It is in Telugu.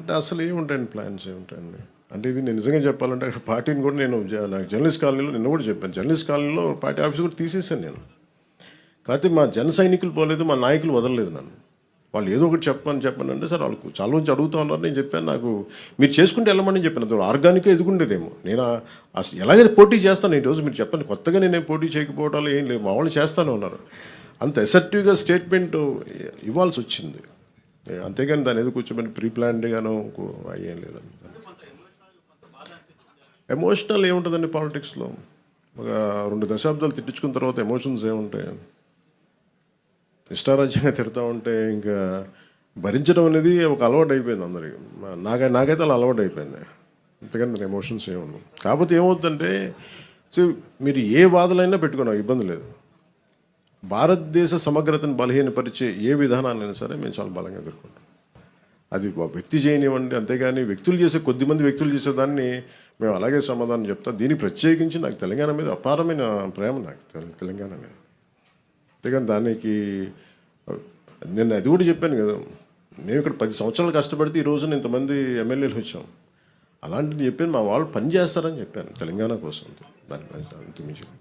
అంటే అసలు ఏముంటాయండి, ప్లాన్స్ ఏముంటాయండి. అంటే ఇది నేను నిజంగా చెప్పాలంటే అక్కడ పార్టీని కూడా నేను నాకు జర్నలిస్ట్ కాలనీలో నిన్న కూడా చెప్పాను, జర్నలిస్ట్ కాలనీలో పార్టీ ఆఫీస్ కూడా తీసేసాను నేను. కాకపోతే మా జన సైనికులు పోలేదు, మా నాయకులు వదలలేదు నన్ను. వాళ్ళు ఏదో ఒకటి చెప్పని అంటే సార్ వాళ్ళకు చాలా మంది అడుగుతూ ఉన్నారు. నేను చెప్పాను, నాకు మీరు చేసుకుంటే వెళ్ళమని చెప్పాను. అది ఆర్గానిక్గా ఎదుగుండేదేమో. నేను అసలు ఎలాగైనా పోటీ చేస్తాను. ఈరోజు మీరు చెప్పండి, కొత్తగా నేనేం పోటీ చేయకపోవడాలు ఏం లేదు, మా వాళ్ళు చేస్తూనే ఉన్నారు. అంత ఎసెప్టివ్గా స్టేట్మెంట్ ఇవ్వాల్సి వచ్చింది. అంతేగాని దాని ఏదో కూర్చోమని ప్రీ ప్లాన్డ్గాను అయ్యేం లేదండి. ఎమోషనల్ ఏముంటుందండి పాలిటిక్స్లో? ఒక 2 దశాబ్దాలు తిట్టించుకున్న తర్వాత ఎమోషన్స్ ఏముంటాయి? ఇష్టారాజ్యంగా తిడతా ఉంటే ఇంకా భరించడం అనేది ఒక అలవాటు అయిపోయింది అందరికీ. నాకైతే అలా అలవాటు అయిపోయింది. అంతేకాని దాని ఎమోషన్స్ ఏముండవు. కాకపోతే ఏమవుతుందంటే, సో మీరు ఏ వాదనైనా పెట్టుకున్నాం, ఇబ్బంది లేదు. భారతదేశ సమగ్రతను బలహీనపరిచే ఏ విధానాలైనా సరే మేము చాలా బలంగా ఎదుర్కొంటాం. అది వ్యక్తి చేయనివ్వండి, అంతేగాని కొద్దిమంది వ్యక్తులు చేసేదాన్ని మేము అలాగే సమాధానం చెప్తాం. దీనికి ప్రత్యేకించి నాకు తెలంగాణ మీద అపారమైన ప్రేమ, నాకు తెలంగాణ మీద. అంతేగాని దానికి నేను అది కూడా చెప్పాను కదా, నేను ఇక్కడ 10 సంవత్సరాలు కష్టపడితే ఈ రోజున ఇంతమంది ఎమ్మెల్యేలు వచ్చాం. అలాంటిది చెప్పాను, మా వాళ్ళు పని చేస్తారని చెప్పాను తెలంగాణ కోసం. దాని అంత మించి